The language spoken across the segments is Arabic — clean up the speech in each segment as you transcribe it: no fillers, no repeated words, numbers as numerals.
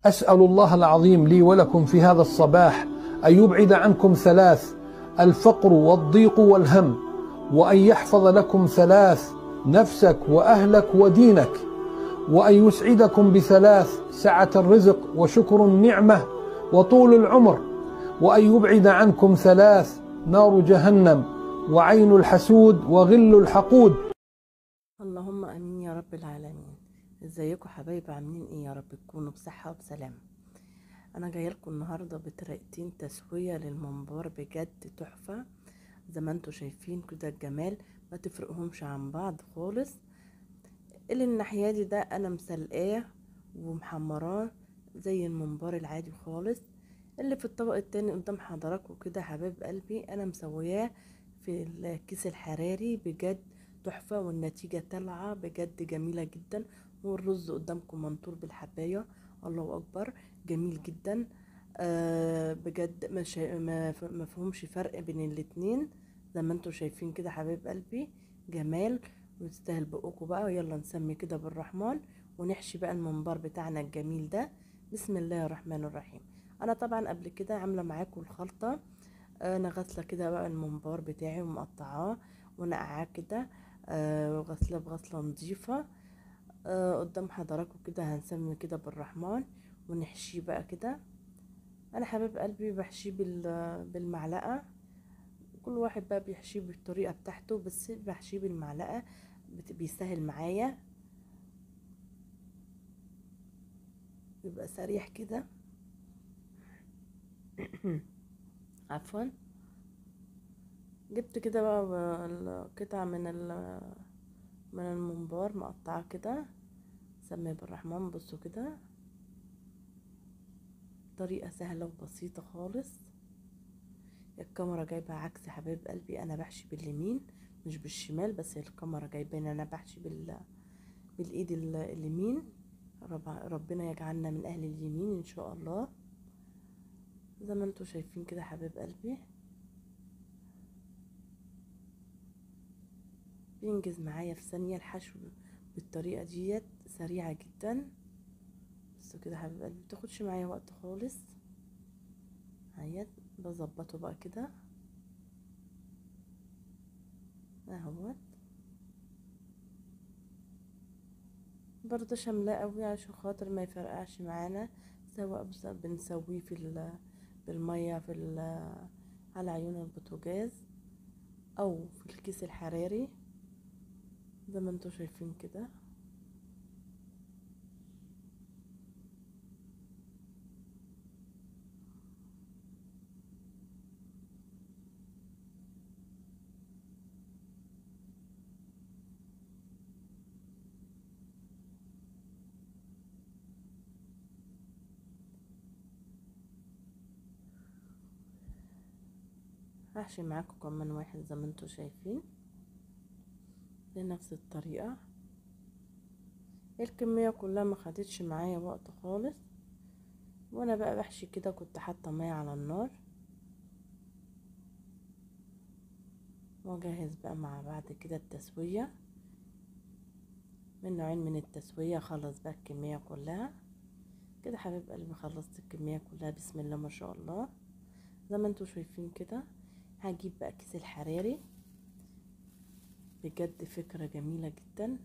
أسأل الله العظيم لي ولكم في هذا الصباح أن يبعد عنكم ثلاث: الفقر والضيق والهم، وأن يحفظ لكم ثلاث: نفسك وأهلك ودينك، وأن يسعدكم بثلاث: سعة الرزق وشكر النعمة وطول العمر، وأن يبعد عنكم ثلاث: نار جهنم وعين الحسود وغل الحقود. اللهم امين يا رب العالمين. ازيكم حبايبي، عاملين ايه؟ يا رب تكونوا بصحه وبسلامه. انا جايه لكم النهارده بطريقتين تسويه للممبار بجد تحفه، زي ما انتم شايفين كده الجمال، ما تفرقهمش عن بعض خالص. اللي الناحيه دي ده انا مسلقاه ومحمراه زي الممبار العادي خالص. اللي في الطبق التاني قدام حضراتكم كده حبايب قلبي انا مسوياه في الكيس الحراري بجد تحفة، والنتيجة طالعة بجد جميلة جدا. والرز قدامكم منطور بالحباية، الله أكبر، جميل جدا. بجد ما فيهمش فرق بين الاتنين، زي ما انتم شايفين كده حبايب قلبي، جمال ويستاهل بقكم بقى. يلا نسمي كده بالرحمن ونحشي بقى الممبار بتاعنا الجميل ده. بسم الله الرحمن الرحيم. انا طبعا قبل كده عامله معاكم الخلطه. انا غاسله كده بقى الممبار بتاعي ومقطعاه ونقعاه كده، وغسله بغسله نظيفه. قدام حضراتكم كده هنسمي كده بالرحمن ونحشيه بقى كده. انا حبيب قلبي بحشيه بالمعلقه، كل واحد بقى بيحشيه بالطريقه بتاعته، بس بحشيه بالمعلقه بيسهل معايا، بيبقى سريع كده. عفوا. جبت كده بقى القطعة من الممبار مقطعة كده، سمي بالرحمن. بصوا كده طريقة سهلة وبسيطة خالص. الكاميرا جايبة عكس حبايب قلبي، انا بحشي باليمين مش بالشمال، بس الكاميرا جايبين انا بحشي بالايد اليمين. ربنا يجعلنا من اهل اليمين ان شاء الله. زي ما انتوا شايفين كده حبايب قلبي، بينجز معايا في ثانية الحشو بالطريقة ديت، سريعة جدا. بصوا كده حبيب قلبي، متاخدش معايا وقت خالص. اهيت بظبطه بقى كده اهوت، برضه شاملاه قوي عشان خاطر ما يفرقعش معانا، سواء بنسويه بالميه على عيون البوتاجاز او في الكيس الحراري زي ما انتوا شايفين كده. هحشي معاكم كمان واحد زي ما انتوا شايفين بنفس الطريقة. الكمية كلها ما خدتش معايا وقت خالص، وانا بقى بحشي كده كنت حاطة مية على النار، واجهز بقى مع بعد كده التسوية من نوعين من التسوية. خلص بقى الكمية كلها كده حبيب قلبي، خلصت الكمية كلها بسم الله ما شاء الله زي ما انتوا شايفين كده. هجيب بقى كيس الحراري، بجد فكرة جميلة جدا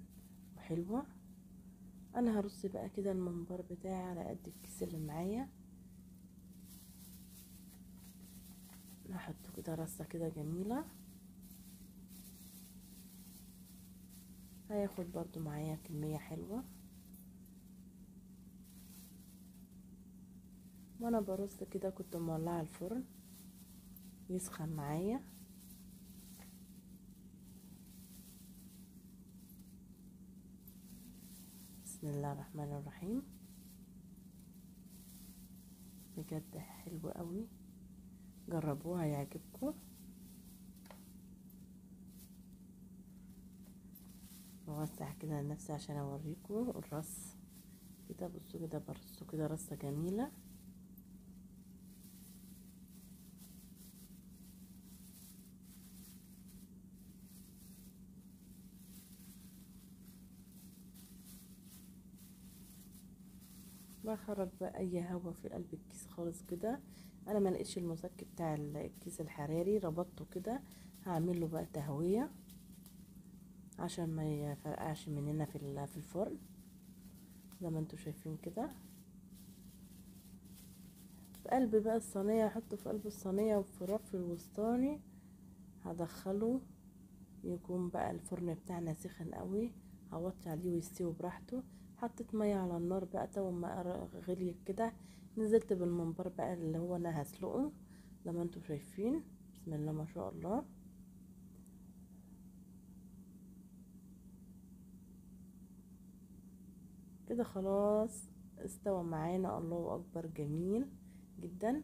وحلوة. انا هرص بقى كده الممبار بتاعي على قد الكيس اللي معايا، هحطه كده رصة كده جميلة. هياخد برضو معايا كمية حلوة، وانا برص كده كنت مولعة الفرن يسخن معايا. بسم الله الرحمن الرحيم. بجد حلو قوي، جربوها يعجبكم. بوسع كده لنفسي عشان اوريكم الرص كده. بصوا كده برصه كده رصة جميلة. بخرج بقى اي هوا في قلب الكيس خالص كده. انا ما لقيتش المسك بتاع الكيس الحراري، ربطته كده. هعمل له بقى تهويه عشان ما يفرقعش مننا في الفرن زي ما انتوا شايفين كده. في قلب بقى الصينيه، احطه في قلب الصينيه وفي الرف الوسطاني هدخله. يكون بقى الفرن بتاعنا سخن قوي، هوطي عليه ويستوي براحته. حطيت ميه على النار بقى، تو ما غليت كده نزلت بالمنبر بقى اللي هو انا هسلقه زي ما انتوا شايفين. بسم الله ما شاء الله. كده خلاص استوى معانا، الله اكبر، جميل جدا.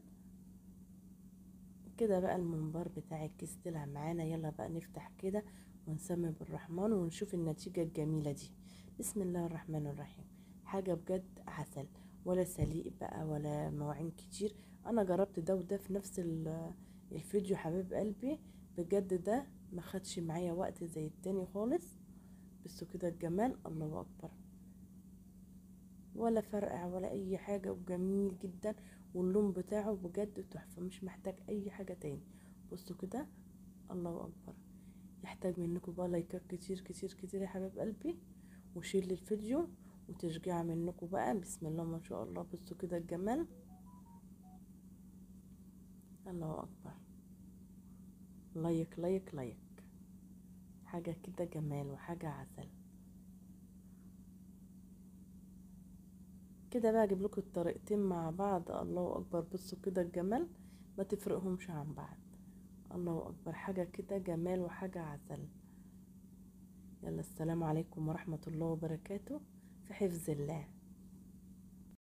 كده بقى المنبر بتاع الكيس طلع معانا. يلا بقى نفتح كده ونسمي بالرحمن ونشوف النتيجة الجميلة دي. بسم الله الرحمن الرحيم. حاجة بجد عسل، ولا سليق بقى ولا مواعين كتير. انا جربت ده وده في نفس الفيديو حبيب قلبي. بجد ده ما خدش معايا وقت زي التاني خالص. بس كده الجمال، الله اكبر، ولا فرقع ولا اي حاجة، وجميل جدا. واللون بتاعه بجد تحفة، مش محتاج اي حاجة تاني. بصوا كده، الله اكبر. يحتاج منكم بقى لايكات كتير كتير كتير يا حبايب قلبي، وشير للفيديو وتشجيع منكم بقى. بسم الله ما شاء الله. بصوا كده الجمال، الله اكبر. لايك لايك لايك. حاجة كده جمال وحاجة عسل. كده بقى اجيب لكم الطريقتين مع بعض، الله اكبر. بصوا كده الجمال، ما تفرقهمش عن بعض. الله اكبر، حاجة كده جمال وحاجة عسل. يلا، السلام عليكم ورحمة الله وبركاته، في حفظ الله.